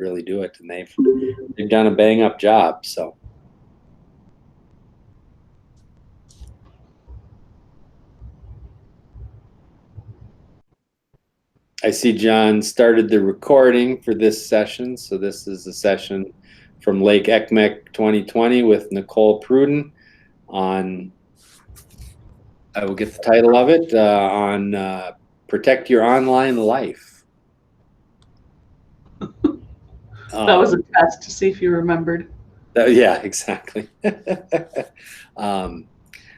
really do it, and they've done a bang up job. So. I see John started the recording for this session. So this is a session from Lake ECMECC 2020 with Nicole Pruden on, I will get the title of it, on Protect Your Online Life. That was a test to see if you remembered. Yeah, exactly.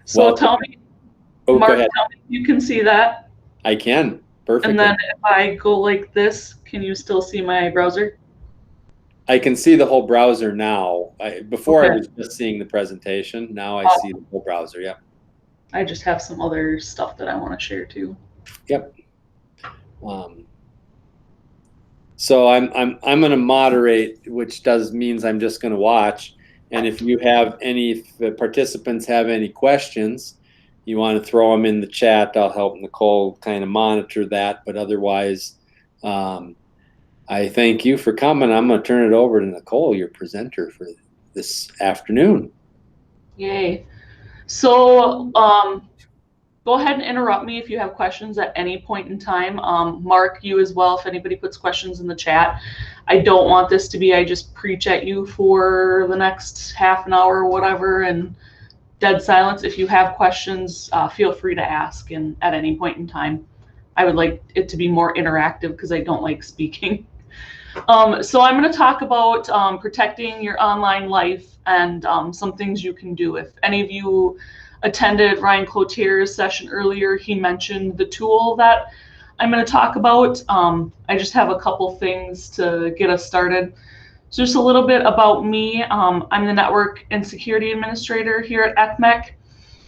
So tell me, Mark, go ahead. tell me if you can see that. I can. Perfect. And then if I go like this, can you still see my browser? I can see the whole browser now. Before I was just seeing the presentation. Now I see the whole browser. Yep. I just have some other stuff that I want to share too. Yep. So I'm going to moderate, which means I'm just going to watch. And if you have if the participants have any questions, you want to throw them in the chat, I'll help Nicole kind of monitor that. But otherwise, I thank you for coming. I'm going to turn it over to Nicole, your presenter for this afternoon. Yay. So go ahead and interrupt me if you have questions at any point in time. Mark, you as well, if anybody puts questions in the chat. I don't want this to be I just preach at you for the next half an hour or whatever and dead silence. If you have questions, feel free to ask and at any point in time. I would like it to be more interactive because I don't like speaking. So I'm going to talk about protecting your online life and some things you can do. If any of you attended Ryan Cloutier's session earlier, he mentioned the tool that I'm going to talk about. I just have a couple things to get us started. So just a little bit about me. I'm the Network and Security Administrator here at ECMECC.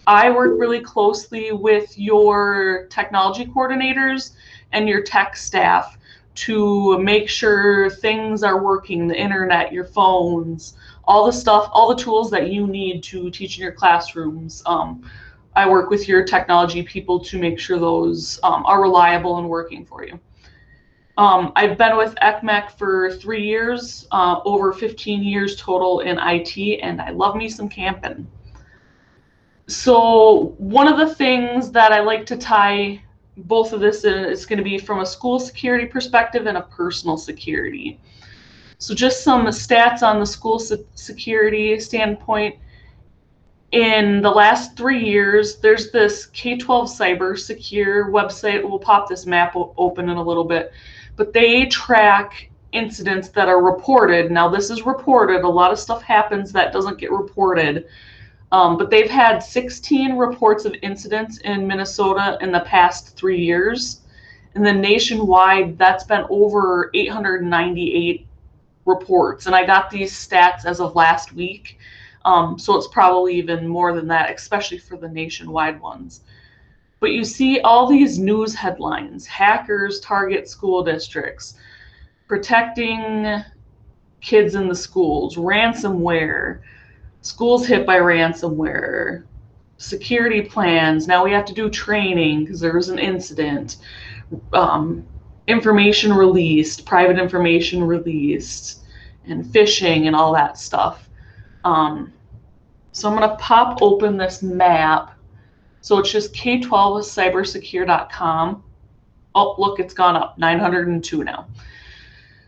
I work really closely with your technology coordinators and your tech staff to make sure things are working, the internet, your phones, all the stuff, all the tools that you need to teach in your classrooms. I work with your technology people to make sure those are reliable and working for you. I've been with ECMECC for 3 years, over 15 years total in IT, and I love me some camping. So one of the things that I like to tie both of this in is going to be from a school security perspective and a personal security. So just some stats on the school security standpoint. In the last 3 years, there's this K-12 Cyber Secure website. We'll pop this map open in a little bit, but they track incidents that are reported. Now this is reported. A lot of stuff happens that doesn't get reported. But they've had 16 reports of incidents in Minnesota in the past 3 years. And then nationwide, that's been over 898 reports. And I got these stats as of last week. So it's probably even more than that, especially for the nationwide ones. But you see all these news headlines: hackers target school districts, protecting kids in the schools, ransomware, schools hit by ransomware, security plans. Now we have to do training because there was an incident. Information released, private information released, and phishing and all that stuff. So I'm going to pop open this map. So it's just k12cybersecure.com. Oh, look, it's gone up, 902 now.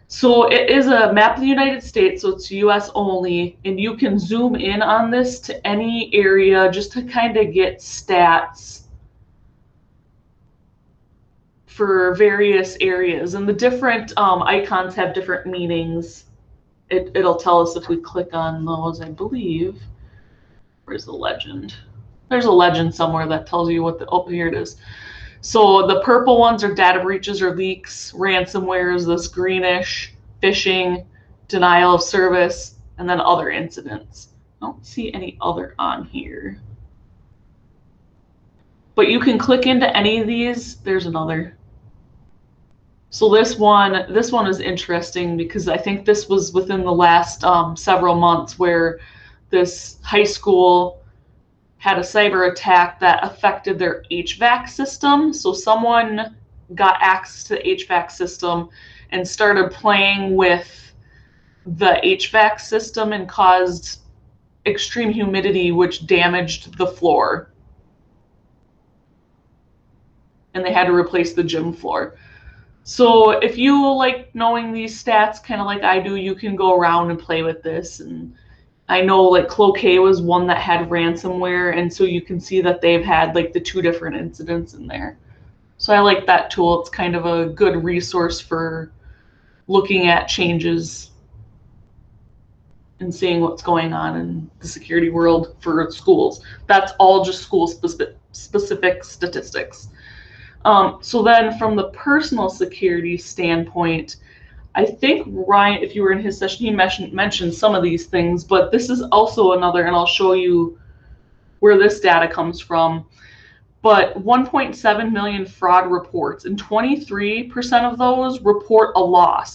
So it is a map of the United States, so it's US only, and you can zoom in on this to any area just to kind of get stats for various areas. And the different icons have different meanings. It'll tell us if we click on those, I believe. Where's the legend? There's a legend somewhere that tells you what oh, here it is. So the purple ones are data breaches or leaks. Ransomware is this greenish, phishing, denial of service, and then other incidents. I don't see any other on here. But you can click into any of these. There's another. So this one is interesting because I think this was within the last several months where this high school had a cyber attack that affected their HVAC system. So someone got access to the HVAC system and started playing with the HVAC system and caused extreme humidity, which damaged the floor. And they had to replace the gym floor. So if you like knowing these stats, kind of like I do, you can go around and play with this. And I know like Cloquet was one that had ransomware, and so you can see that they've had like the 2 different incidents in there. So I like that tool. It's kind of a good resource for looking at changes and seeing what's going on in the security world for schools. That's all just school specific statistics. So then from the personal security standpoint, I think Ryan, if you were in his session, he mentioned some of these things, but this is also another, and I'll show you where this data comes from. But 1.7 million fraud reports, and 23% of those report a loss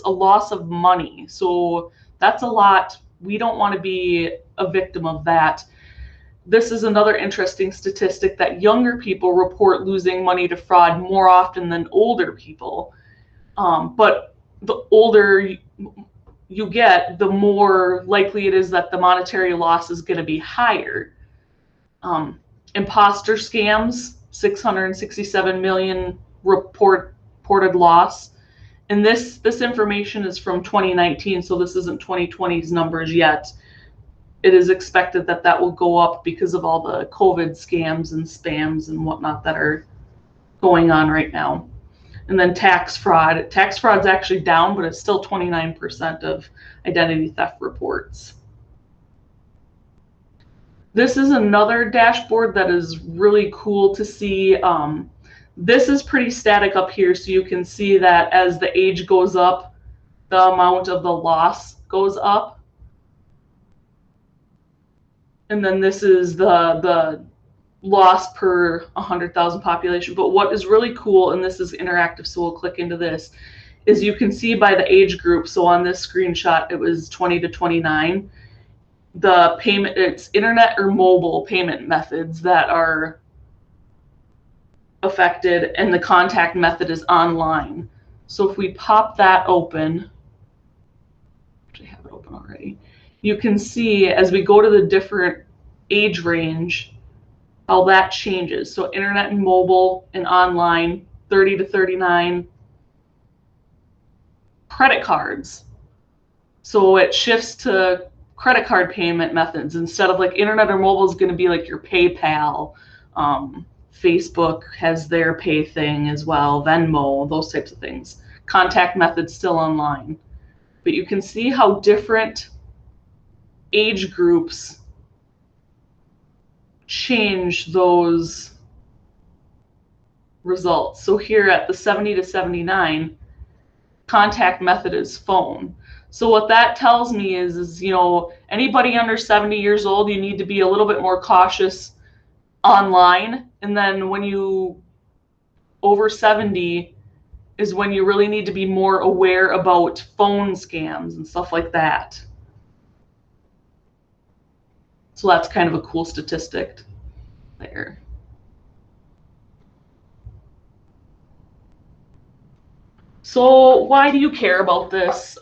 of money. So that's a lot. We don't want to be a victim of that. This is another interesting statistic that younger people report losing money to fraud more often than older people. But the older you get, the more likely it is that the monetary loss is going to be higher. Imposter scams, 667 million reported loss. And this information is from 2019, so this isn't 2020's numbers yet. It is expected that that will go up because of all the COVID scams and spams and whatnot that are going on right now. And then tax fraud. Tax fraud's actually down, but it's still 29% of identity theft reports. This is another dashboard that is really cool to see. This is pretty static up here, so you can see that as the age goes up, the amount of the loss goes up. And then this is the loss per 100,000 population. But what is really cool, and this is interactive, so we'll click into this, is you can see by the age group. So on this screenshot, it was 20 to 29. The payment, it's internet or mobile payment methods that are affected, and the contact method is online. So if we pop that open, actually have it open already, you can see as we go to the different age range, how that changes. So internet and mobile and online, 30 to 39. Credit cards. So it shifts to credit card payment methods instead of like internet or mobile is going to be like your PayPal. Facebook has their pay thing as well, Venmo, those types of things. Contact methods still online. But you can see how different age groups change those results. So here at the 70 to 79, contact method is phone. So what that tells me is, you know, anybody under 70 years old, you need to be a little bit more cautious online. And then when you over 70 is when you really need to be more aware about phone scams and stuff like that. So that's kind of a cool statistic there. So why do you care about this?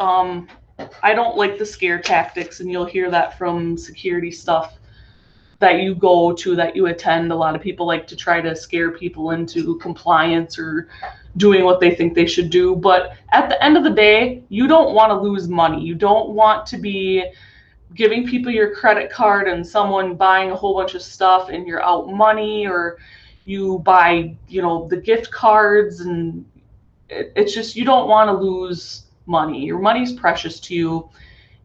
I don't like the scare tactics, and you'll hear that from security stuff that you go to, that you attend. A lot of people like to try to scare people into compliance or doing what they think they should do. But at the end of the day, you don't want to lose money. You don't want to be giving people your credit card and someone buying a whole bunch of stuff and you're out money, or you buy, you know, the gift cards, and it's just, you don't want to lose money. Your money's precious to you.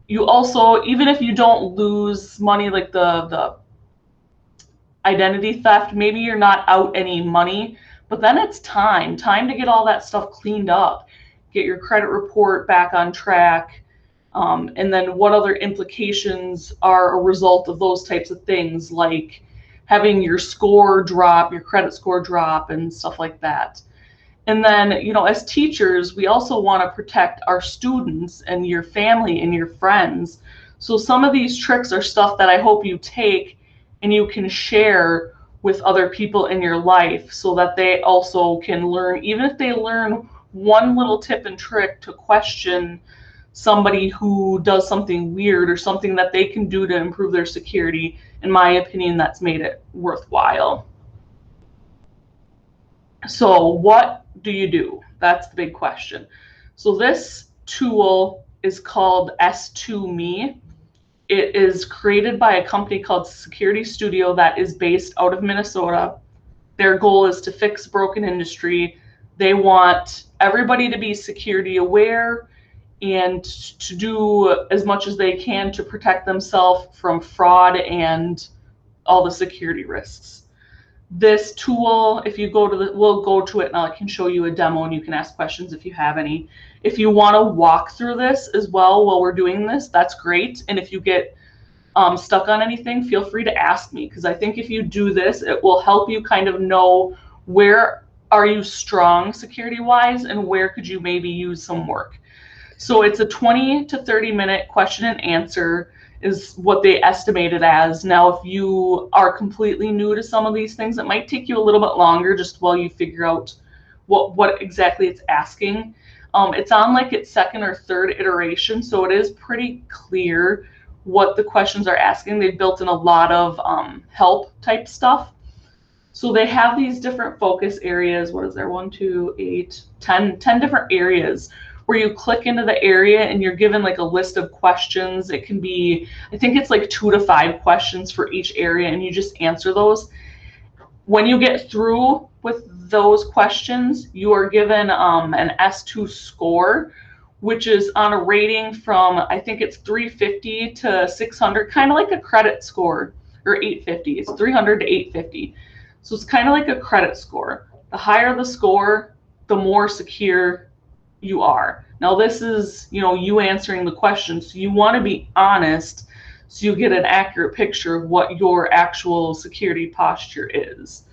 You also, even if you don't lose money, like the identity theft, maybe you're not out any money, but then it's time to get all that stuff cleaned up, get your credit report back on track. And then what other implications are a result of those types of things, like having your score drop, your credit score drop, and stuff like that. And then, you know, as teachers, we also want to protect our students and your family and your friends. So some of these tricks are stuff that I hope you take and you can share with other people in your life so that they also can learn, even if they learn one little tip and trick to question somebody who does something weird or something that they can do to improve their security. In my opinion, that's made it worthwhile. So what do you do? That's the big question. So this tool is called S2Me. It is created by a company called Security Studio that is based out of Minnesota. Their goal is to fix broken industry. They want everybody to be security aware and to do as much as they can to protect themselves from fraud and all the security risks. This tool, if you go to we'll go to it and I can show you a demo and you can ask questions if you have any. If you want to walk through this as well while we're doing this, that's great. And if you get stuck on anything, feel free to ask me, because I think if you do this, it will help you kind of know where are you strong security wise and where could you maybe use some work. So it's a 20 to 30 minute question and answer is what they estimate it as. Now, if you are completely new to some of these things, it might take you a little bit longer just while you figure out what exactly it's asking. It's on like its second or third iteration, so it is pretty clear what the questions are asking. They've built in a lot of help type stuff. So they have these different focus areas. What is there? 1, 2, 8, 10 different areas where you click into the area and you're given like a list of questions. It can be, I think it's like 2 to 5 questions for each area, and you just answer those. When you get through with those questions, you are given an S2 score, which is on a rating from, I think it's 350 to 600, kind of like a credit score, or 850. It's 300 to 850. So it's kind of like a credit score. The higher the score, the more secure you are. Now this is, you answering the questions. So you want to be honest so you get an accurate picture of what your actual security posture is.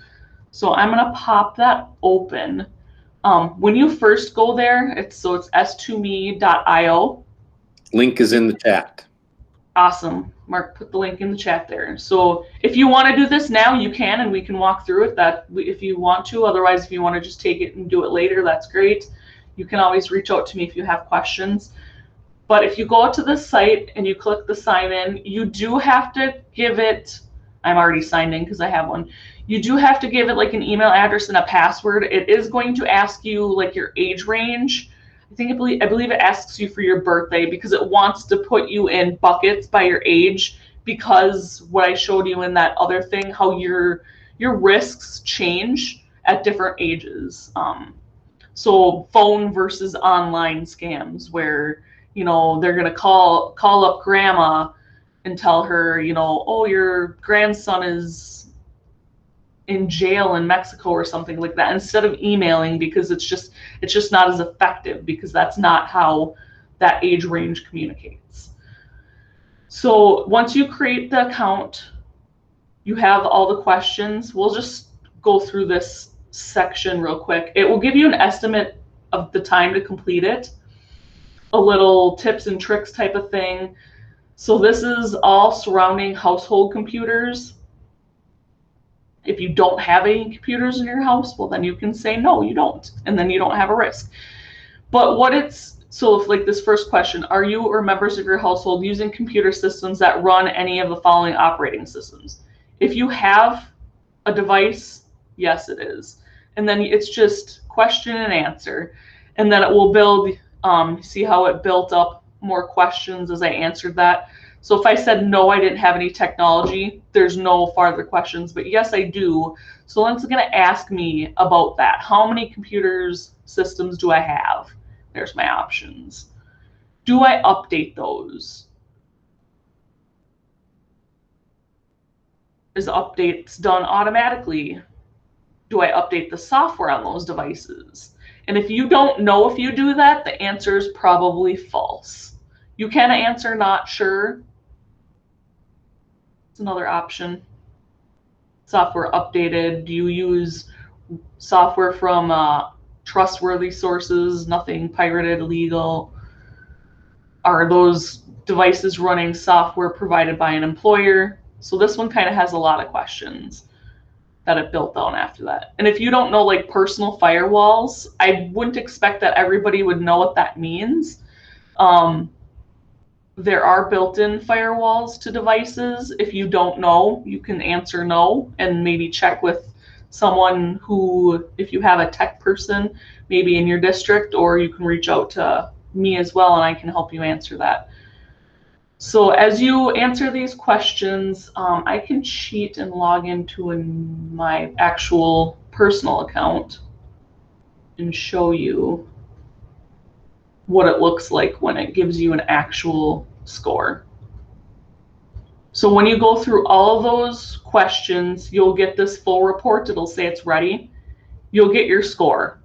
So I'm going to pop that open. When you first go there, it's s2me.io. Link is in the chat. Awesome. Mark put the link in the chat there. So if you want to do this now, you can, and we can walk through it if you want to. Otherwise, if you want to just take it and do it later, that's great. You can always reach out to me if you have questions. But if you go to the site and you click the sign in, you do have to give it, I'm already signed in because I have one. You do have to give it like an email address and a password. It is going to ask you like your age range. I believe it asks you for your birthday because it wants to put you in buckets by your age, because what I showed you in that other thing, how your risks change at different ages. So phone versus online scams, where they're gonna call up grandma and tell her, oh, your grandson is in jail in Mexico or something like that, instead of emailing, because it's just not as effective, because that's not how that age range communicates. So once you create the account, you have all the questions. We'll just go through this section real quick. It will give you an estimate of the time to complete it, a little tips and tricks type of thing. So this is all surrounding household computers. If you don't have any computers in your house, well, then you can say no, you don't, and then you don't have a risk. But so if like this first question, are you or members of your household using computer systems that run any of the following operating systems? If you have a device, yes, it is. And then it's just question and answer. And then it will build, see how it built up more questions as I answered that. So if I said no, I didn't have any technology, there's no farther questions, but yes, I do. So it's going to ask me about that. How many computers systems do I have? There's my options. Do I update those? Is updates done automatically? Do I update the software on those devices? And if you don't know if you do that, the answer is probably false. You can answer not sure. It's another option. Software updated. Do you use software from trustworthy sources, nothing pirated, illegal? Are those devices running software provided by an employer? So this one kind of has a lot of questions that it built on after that. And if you don't know like personal firewalls, I wouldn't expect that everybody would know what that means. There are built-in firewalls to devices. If you don't know, you can answer no and maybe check with someone who, if you have a tech person, maybe in your district, or you can reach out to me as well and I can help you answer that. So as you answer these questions, I can cheat and log into my actual personal account and show you what it looks like when it gives you an actual score. So when you go through all of those questions, you'll get this full report. It'll say it's ready. You'll get your score,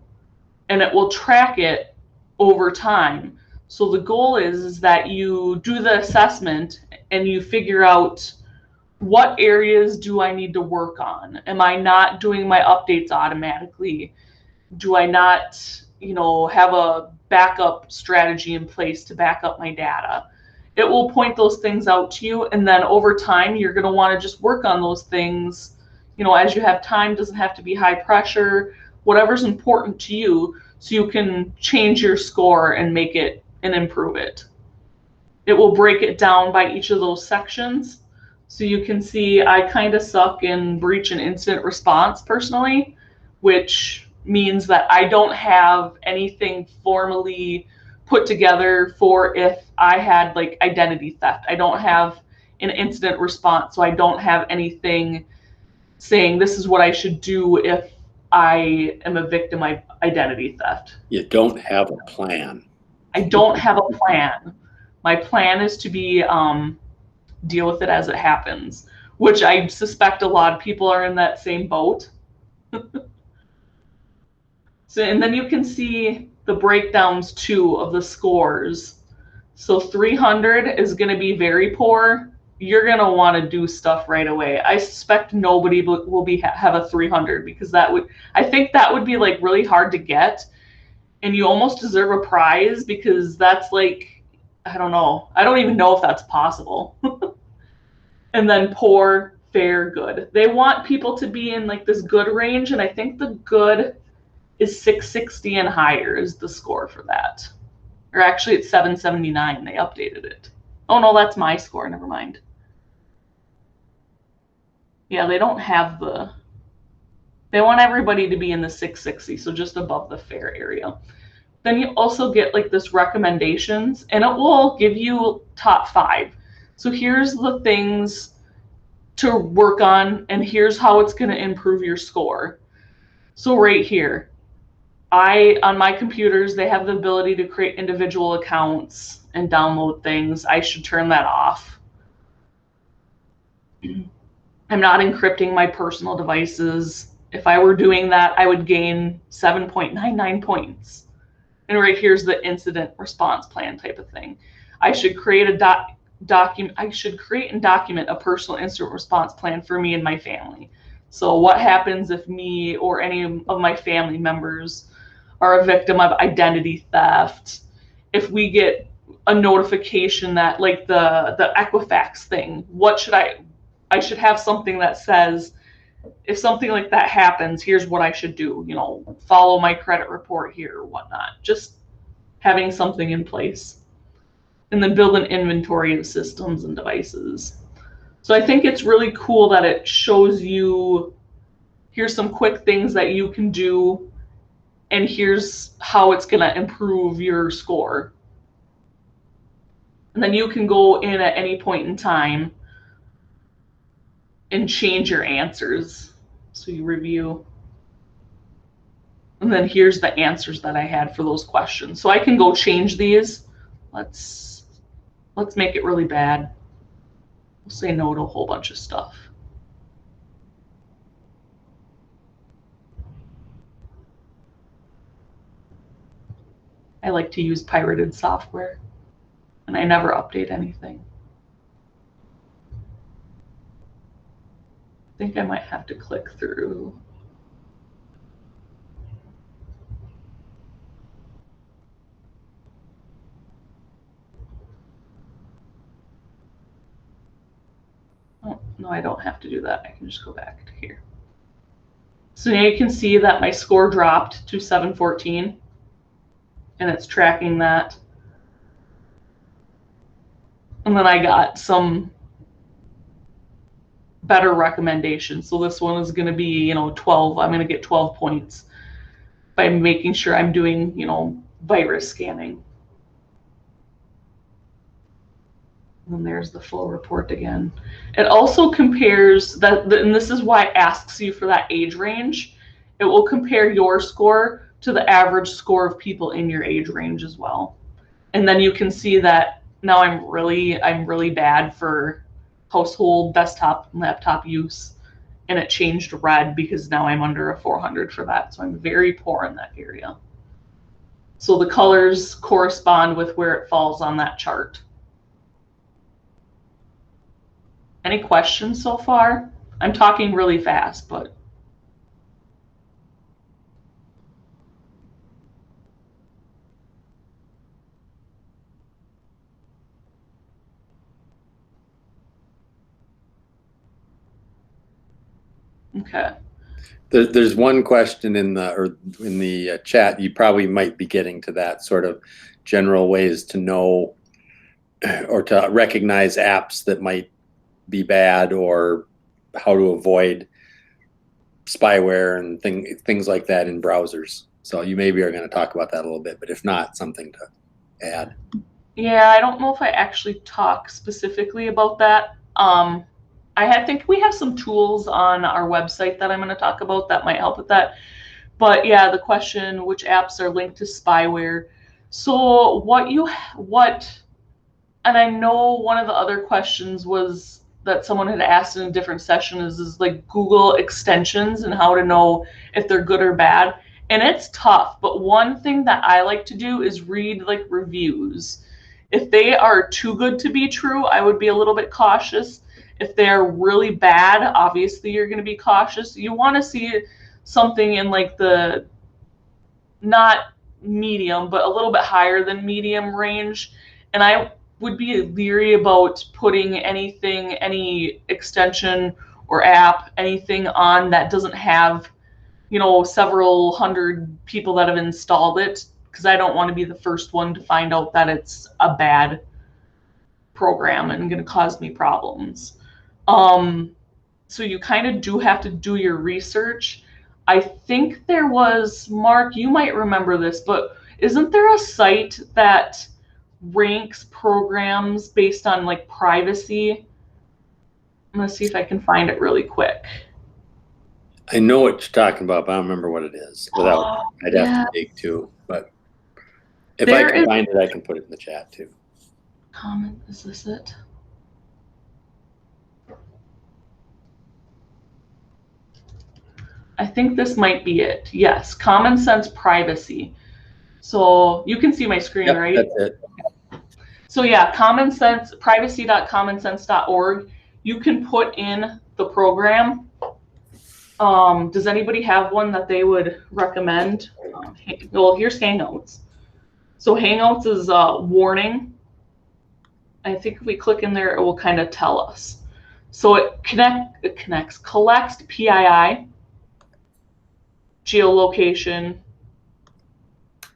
and it will track it over time. So the goal is that you do the assessment and you figure out, what areas do I need to work on? Am I not doing my updates automatically? Do I not, have a backup strategy in place to back up my data? It will point those things out to you, and then over time you're going to want to just work on those things, as you have time. Doesn't have to be high pressure, whatever's important to you, so you can change your score and make it and improve it. It will break it down by each of those sections, so you can see I kind of suck in breach and incident response personally, which means that I don't have anything formally put together for if I had like identity theft. I don't have an incident response, so I don't have anything saying this is what I should do if I am a victim of identity theft. You don't have a plan. I don't have a plan. My plan is to be deal with it as it happens, which I suspect a lot of people are in that same boat. So, and then you can see the breakdowns too of the scores. So 300 is going to be very poor. You're going to want to do stuff right away. I suspect nobody will have a 300, because I think that would be like really hard to get, and you almost deserve a prize, because that's like, I don't know. I don't even know if that's possible. And then poor, fair, good. They want people to be in like this good range, and I think the good is 660 and higher is the score for that. Or actually it's 779. They updated it. Oh no, that's my score. Never mind. Yeah, they don't have they want everybody to be in the 660, so just above the fair area. Then you also get like this recommendations, and it will give you top 5. So here's the things to work on, and here's how it's going to improve your score. So right here, on my computers, they have the ability to create individual accounts and download things. I should turn that off. I'm not encrypting my personal devices. If I were doing that, I would gain 7.99 points. And right here's the incident response plan type of thing. I should create a I should create and document a personal incident response plan for me and my family. So what happens if me or any of my family members are a victim of identity theft? If we get a notification that, like the Equifax thing, what should I should have something that says, if something like that happens, here's what I should do, follow my credit report here or whatnot. Just having something in place. And then build an inventory of systems and devices. So I think it's really cool that it shows you, here's some quick things that you can do, and here's how it's going to improve your score. And then you can go in at any point in time and change your answers. So you review. And then here's the answers that I had for those questions. So I can go change these. Let's make it really bad. We'll say no to a whole bunch of stuff. I like to use pirated software, and I never update anything. I think I might have to click through. Oh, no, I don't have to do that. I can just go back to here. So now you can see that my score dropped to 714, and it's tracking that. And then I got some better recommendations. So this one is going to be, 12. I'm going to get 12 points by making sure I'm doing, virus scanning. And then there's the full report again. It also compares that, and this is why it asks you for that age range. It will compare your score to the average score of people in your age range as well. And then you can see that now I'm really bad for household desktop and laptop use. And it changed red because now I'm under a 400 for that. So I'm very poor in that area. So the colors correspond with where it falls on that chart. Any questions so far? I'm talking really fast, but. Okay. There's one question in the chat. You probably might be getting to that sort of general ways to know or to recognize apps that might be bad, or how to avoid spyware and things like that in browsers. So you maybe are going to talk about that a little bit, but if not, something to add. Yeah, I don't know if I actually talk specifically about that. I think we have some tools on our website that I'm going to talk about that might help with that. But yeah, the question, which apps are linked to spyware? So and I know one of the other questions was that someone had asked in a different session is like Google extensions and how to know if they're good or bad. And it's tough, but one thing that I like to do is read like reviews. If they are too good to be true, I would be a little bit cautious. If they're really bad, obviously you're going to be cautious. You want to see something in like the not medium, but a little bit higher than medium range. And I would be leery about putting anything, any extension or app, anything on that doesn't have, several hundred people that have installed it, because I don't want to be the first one to find out that it's a bad program and going to cause me problems. So you kind of do have to do your research. I think there was, Mark, you might remember this, but isn't there a site that ranks programs based on like privacy? I'm going to see if I can find it really quick. I know what you're talking about, but I don't remember what it is. I'd have to dig too. But if I can find it, I can put it in the chat too. Comment, is this it? I think this might be it. Yes, Common Sense Privacy. So you can see my screen, Yep, right? That's it. So yeah, Common Sense, privacy.commonsense.org. You can put in the program. Does anybody have one that they would recommend? Well, here's Hangouts. So Hangouts is warning. I think if we click in there, it will kind of tell us. So it collects PII, geolocation.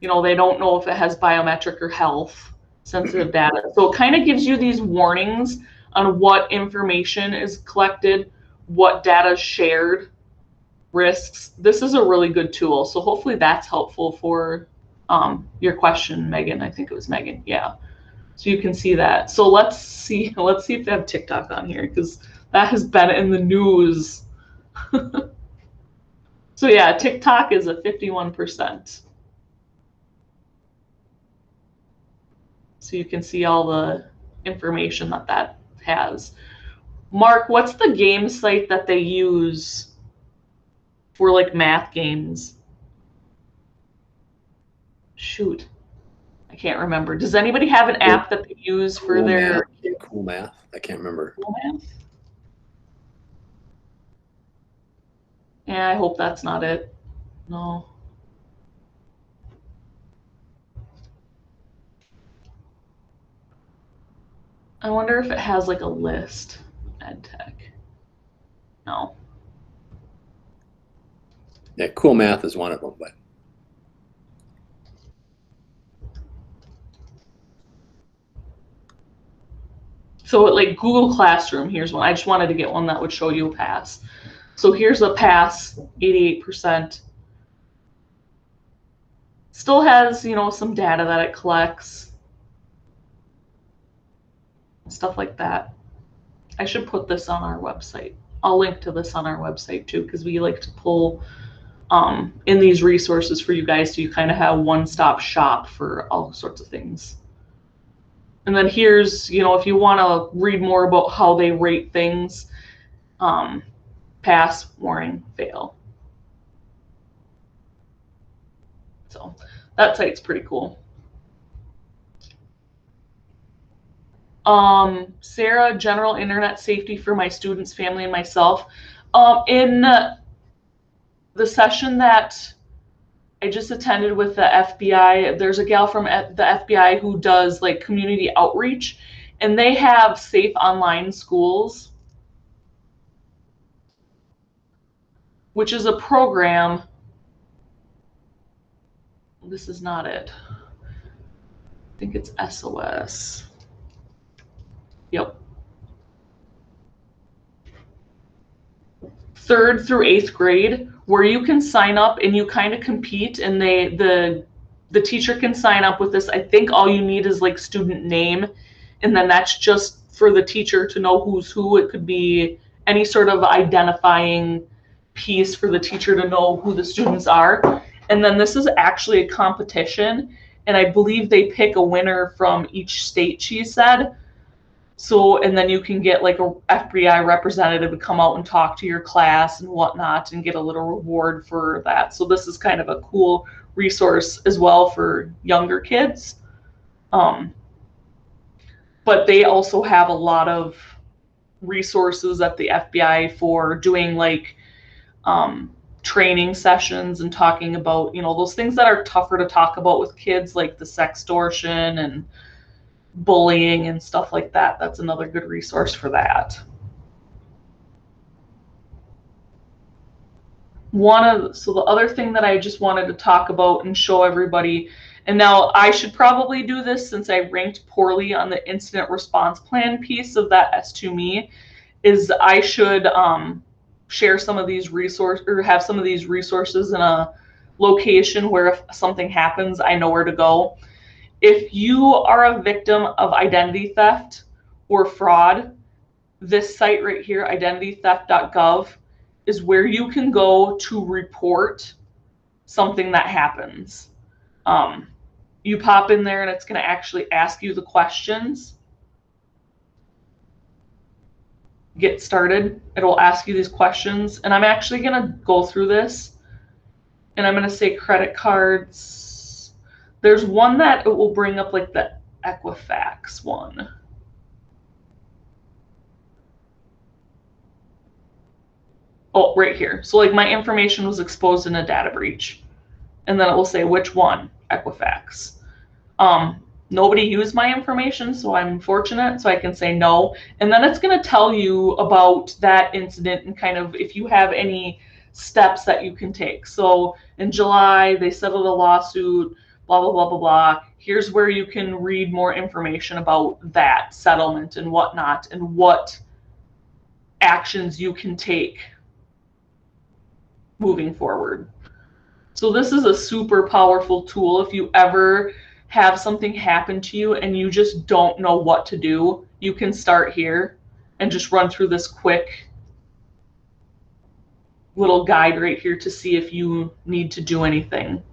They don't know if it has biometric or health sensitive data. So it kind of gives you these warnings on what information is collected, what data is shared, risks. This is a really good tool. So hopefully that's helpful for your question, Megan. I think it was Megan. Yeah. So you can see that. So let's see if they have TikTok on here, because that has been in the news. So yeah, TikTok is a 51%. So you can see all the information that has. Mark, what's the game site that they use for like math games? Shoot, I can't remember. Does anybody have an app that they use for their Cool Math? I can't remember. Cool Math? Yeah, I hope that's not it. No. I wonder if it has like a list. EdTech. No. Yeah, Cool Math is one of them, but So like Google Classroom, here's one. I just wanted to get one that would show you a pass. So here's a pass, 88%. Still has, you know, some data that it collects. Stuff like that. I should put this on our website. I'll link to this on our website too, because we like to pull in these resources for you guys so you kind of have one-stop shop for all sorts of things. And then here's, you know, if you want to read more about how they rate things, pass, warning, fail. So that site's pretty cool. Sarah, general internet safety for my students, family, and myself. In the session that I just attended with the FBI, there's a gal from the FBI who does like community outreach, and they have Safe Online Schools, which is a program. This is not it. I think it's SOS. Yep. 3rd through 8th grade, where you can sign up and you kind of compete, and the teacher can sign up with this. I think all you need is like student name, and then that's just for the teacher to know who's who. It could be any sort of identifying piece for the teacher to know who the students are. And then this is actually a competition, and I believe they pick a winner from each state, she said. So, and then you can get like a FBI representative to come out and talk to your class and whatnot and get a little reward for that. So this is kind of a cool resource as well for younger kids. But they also have a lot of resources at the FBI for doing like training sessions and talking about, you know, those things that are tougher to talk about with kids, like the sextortion and bullying and stuff like that. That's another good resource for that. So the other thing that I just wanted to talk about and show everybody, and now I should probably do this since I ranked poorly on the incident response plan piece of that S2Me, is I should share some of these resources, or have some of these resources in a location where if something happens, I know where to go. If you are a victim of identity theft or fraud, this site right here, identitytheft.gov, is where you can go to report something that happens. You pop in there and it's going to actually ask you the questions. Get started. It'll ask you these questions, and I'm actually going to go through this, and I'm going to say credit cards. There's one that it will bring up, like the Equifax one. Oh, right here. So like my information was exposed in a data breach. And then it will say which one, Equifax. Nobody used my information, so I'm fortunate, so I can say no. And then it's going to tell you about that incident and kind of if you have any steps that you can take. So in July, they settled a lawsuit, blah, blah, blah, blah, blah. Here's where you can read more information about that settlement and whatnot, and what actions you can take moving forward. So this is a super powerful tool. If you ever have something happen to you and you just don't know what to do, you can start here and just run through this quick little guide right here to see if you need to do anything.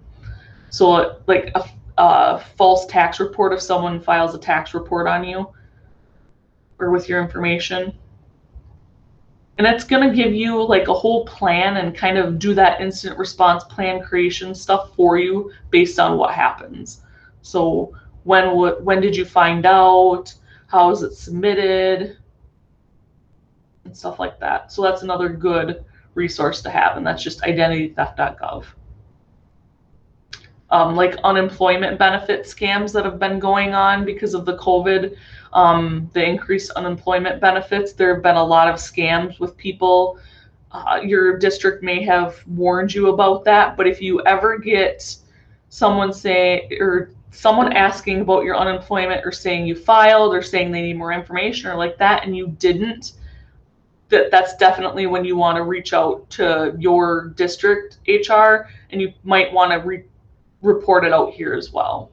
So like a false tax report, if someone files a tax report on you or with your information. And it's going to give you like a whole plan and kind of do that incident response plan creation stuff for you based on what happens. So when did you find out? How is it submitted? And stuff like that. So that's another good resource to have, and that's just identitytheft.gov. Like unemployment benefit scams that have been going on because of the COVID, the increased unemployment benefits. There have been a lot of scams with people. Your district may have warned you about that, but if you ever get someone say, or someone asking about your unemployment or saying you filed or saying they need more information or like that and you didn't, that's definitely when you want to reach out to your district HR, and you might want to report it out here as well.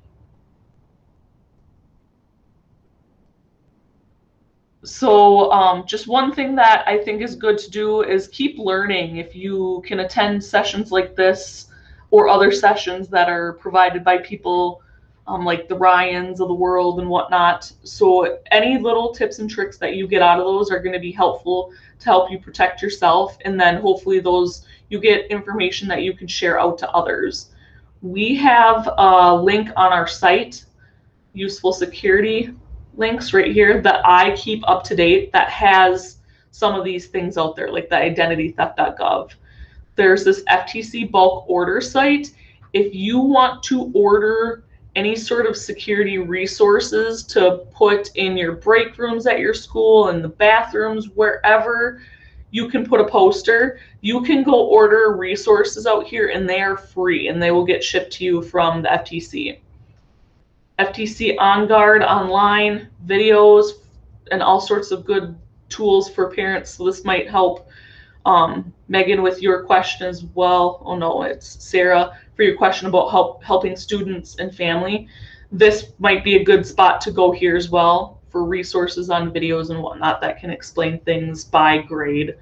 So just one thing that I think is good to do is keep learning. If you can attend sessions like this or other sessions that are provided by people like the Ryans of the world and whatnot. So any little tips and tricks that you get out of those are going to be helpful to help you protect yourself. And then hopefully you get information that you can share out to others. We have a link on our site, useful security links right here, that I keep up to date that has some of these things out there, like the identitytheft.gov. There's this FTC bulk order site. If you want to order any sort of security resources to put in your break rooms at your school, in the bathrooms, wherever you can put a poster, you can go order resources out here and they are free and they will get shipped to you from the FTC. FTC On Guard online, videos, and all sorts of good tools for parents. So this might help Megan with your question as well. Oh no, it's Sarah for your question about helping students and family. This might be a good spot to go here as well for resources on videos and whatnot that can explain things by grade.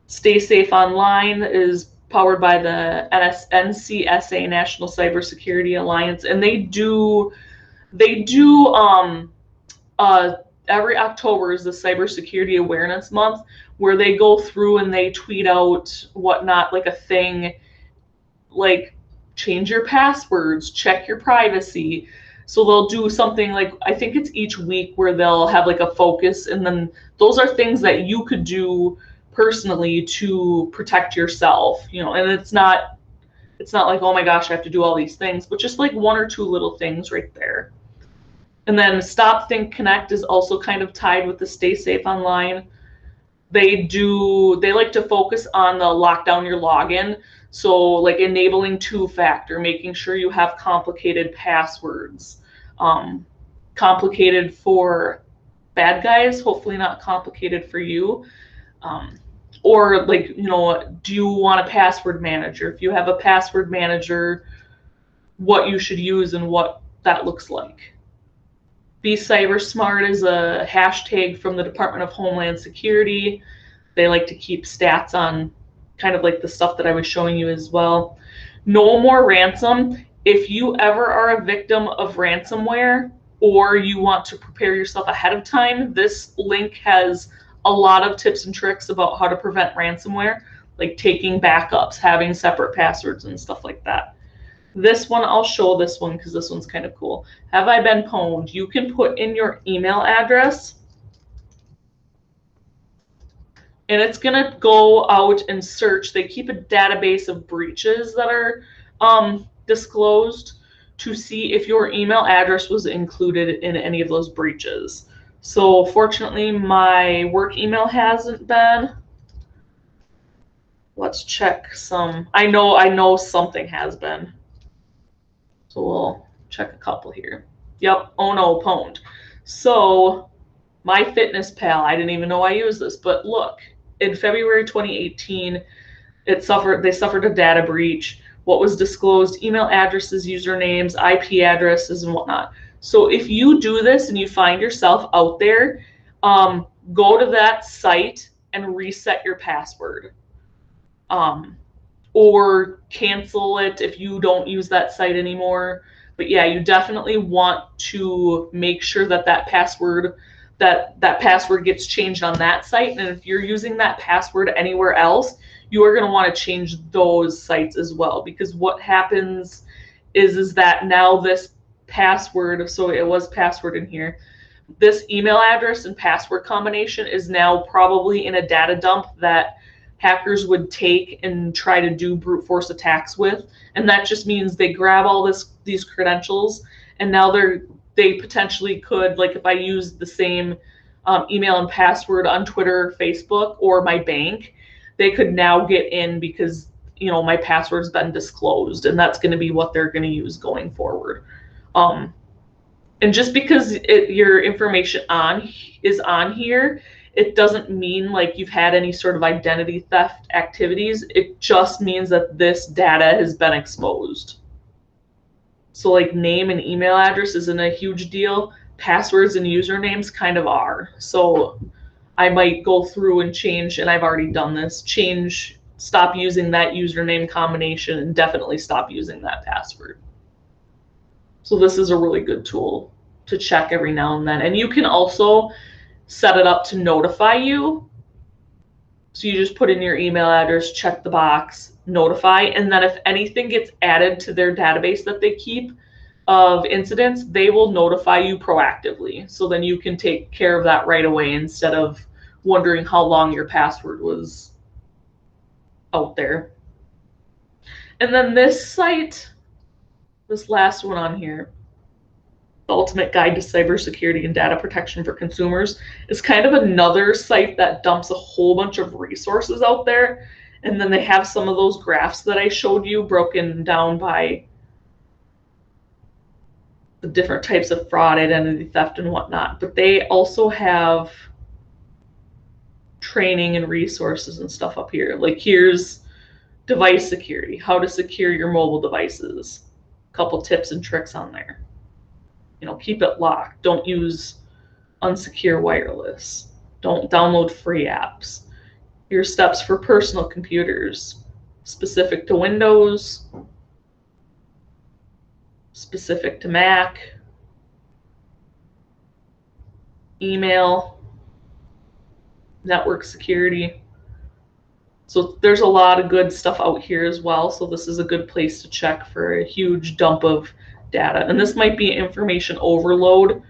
Stay Safe Online is powered by the NCSA, National Cybersecurity Alliance, and they do every October is the Cybersecurity Awareness Month, where they go through and they tweet out whatnot, like a thing like change your passwords, check your privacy. So they'll do something like, I think it's each week, where they'll have like a focus, and then those are things that you could do personally to protect yourself, and it's not like, oh my gosh, I have to do all these things, but just like one or two little things right there. And then Stop, Think, Connect is also kind of tied with the Stay Safe Online. They like to focus on the lock down your login. So like enabling two-factor, making sure you have complicated passwords, complicated for bad guys, hopefully not complicated for you. Or like, do you want a password manager? If you have a password manager, what you should use and what that looks like. Be Cyber Smart is a hashtag from the Department of Homeland Security. They like to keep stats on kind of like the stuff that I was showing you as well. No More Ransom. If you ever are a victim of ransomware or you want to prepare yourself ahead of time, this link has a lot of tips and tricks about how to prevent ransomware, like taking backups, having separate passwords and stuff like that. This one, I'll show this one because this one's kind of cool. Have I been pwned? You can put in your email address, and it's going to go out and search. They keep a database of breaches that are disclosed to see if your email address was included in any of those breaches. So fortunately, my work email hasn't been. Let's check some. I know something has been. So we'll check a couple here. Yep. Oh no, pwned. So MyFitnessPal, I didn't even know I used this, but look, in February 2018, they suffered a data breach. What was disclosed: email addresses, usernames, IP addresses, and whatnot. So if you do this and you find yourself out there, go to that site and reset your password. Or cancel it if you don't use that site anymore. But yeah, you definitely want to make sure that password gets changed on that site. And if you're using that password anywhere else, you are going to want to change those sites as well, because what happens is that now this password, so it was password in here, this email address and password combination is now probably in a data dump that hackers would take and try to do brute force attacks with. And that just means they grab all these credentials, and now they potentially could, like if I use the same email and password on Twitter, Facebook, or my bank, they could now get in because my password's been disclosed, and that's going to be what they're going to use going forward. And just because your information is on here, it doesn't mean like you've had any sort of identity theft activities. It just means that this data has been exposed. So like name and email address isn't a huge deal. Passwords and usernames kind of are. So I might go through and change, and I've already done this, stop using that username combination and definitely stop using that password. So this is a really good tool to check every now and then. And you can also set it up to notify you. So you just put in your email address, check the box, notify, and then if anything gets added to their database that they keep of incidents, they will notify you proactively. So then you can take care of that right away instead of wondering how long your password was out there. And then this site, this last one on here, the Ultimate Guide to Cybersecurity and Data Protection for Consumers, is kind of another site that dumps a whole bunch of resources out there. And then they have some of those graphs that I showed you broken down by the different types of fraud, identity theft, and whatnot. But they also have training and resources and stuff up here. Like here's device security, how to secure your mobile devices. A couple tips and tricks on there. Keep it locked. Don't use unsecure wireless. Don't download free apps. Your steps for personal computers, specific to Windows, specific to Mac, email, network security. So there's a lot of good stuff out here as well. So this is a good place to check for a huge dump of data. And this might be information overload.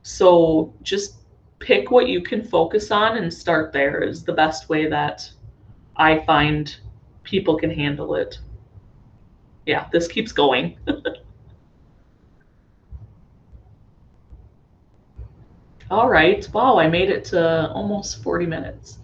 So just pick what you can focus on and start there is the best way that I find people can handle it. Yeah, this keeps going. All right. Wow, I made it to almost 40 minutes.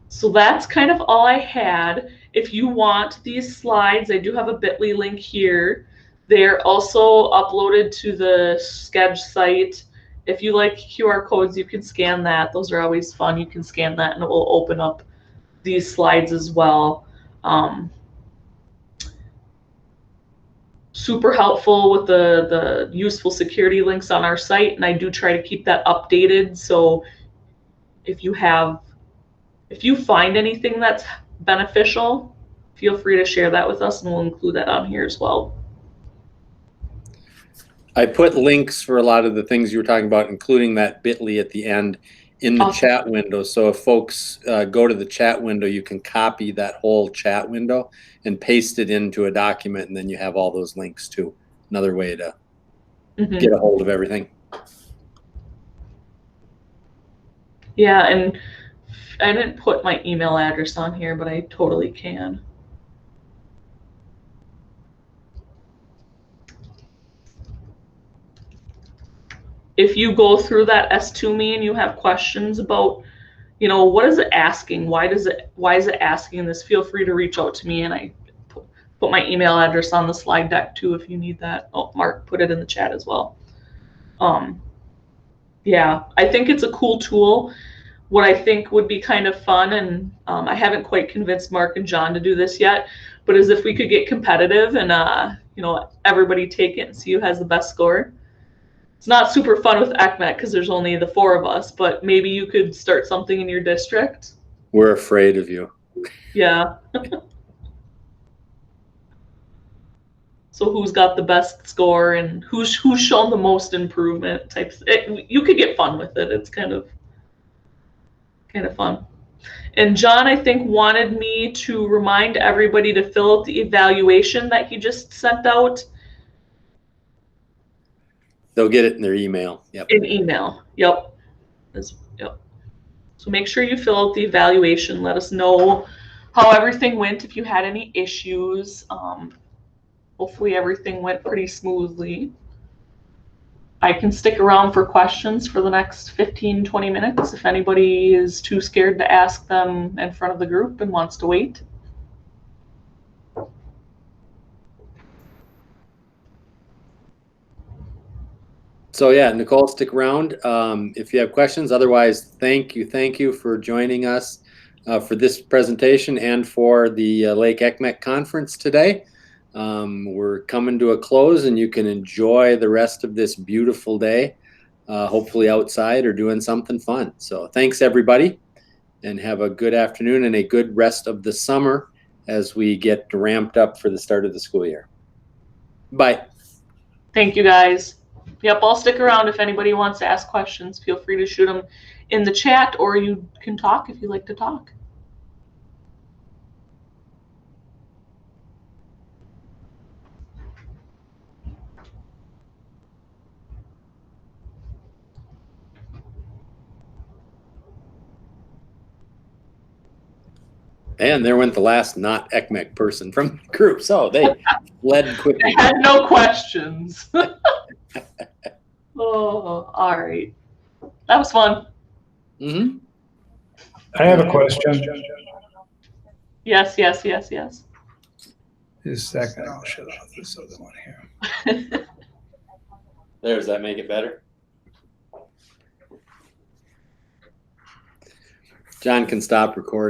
So that's kind of all I had. If you want these slides, I do have a bit.ly link here. They're also uploaded to the Sketch site. If you like QR codes, you can scan that. Those are always fun. You can scan that and it will open up these slides as well. Super helpful with the useful security links on our site, and I do try to keep that updated. So if you find anything that's beneficial, feel free to share that with us and we'll include that on here as well. I put links for a lot of the things you were talking about, including that bit.ly at the end in the Awesome. chat window. So if folks go to the chat window, you can copy that whole chat window and paste it into a document, and then you have all those links too. Another way to get a hold of everything. Yeah, and I didn't put my email address on here, but I totally can. If you go through that S2Me and you have questions about, what is it asking? Why is it asking this? Feel free to reach out to me, and I put my email address on the slide deck too if you need that. Oh, Mark put it in the chat as well. Yeah, I think it's a cool tool. What I think would be kind of fun, and I haven't quite convinced Mark and John to do this yet, but is if we could get competitive and everybody take it and see who has the best score. It's not super fun with ECMECC because there's only the 4 of us, but maybe you could start something in your district. We're afraid of you. Yeah. So who's got the best score and who's shown the most improvement types. You could get fun with it. It's kind of fun. And John, I think, wanted me to remind everybody to fill out the evaluation that he just sent out. They'll get it in their email. Yep. In email. Yep. Yep. So make sure you fill out the evaluation. Let us know how everything went, if you had any issues. Hopefully everything went pretty smoothly. I can stick around for questions for the next 15-20 minutes if anybody is too scared to ask them in front of the group and wants to wait. So yeah, Nicole, stick around if you have questions. Otherwise, thank you for joining us for this presentation and for the Lake ECMECC conference today. We're coming to a close, and you can enjoy the rest of this beautiful day, hopefully outside or doing something fun. So thanks, everybody, and have a good afternoon and a good rest of the summer as we get ramped up for the start of the school year. Bye. Thank you, guys. Yep, I'll stick around if anybody wants to ask questions. Feel free to shoot them in the chat, or you can talk if you like to talk. And there went the last not ECMECC person from the group. So they fled quickly. I had no questions. Oh, all right. That was fun. Mm-hmm. I have a question. Yes. Just a second, I'll shut off this other one here. There, does that make it better? John can stop recording.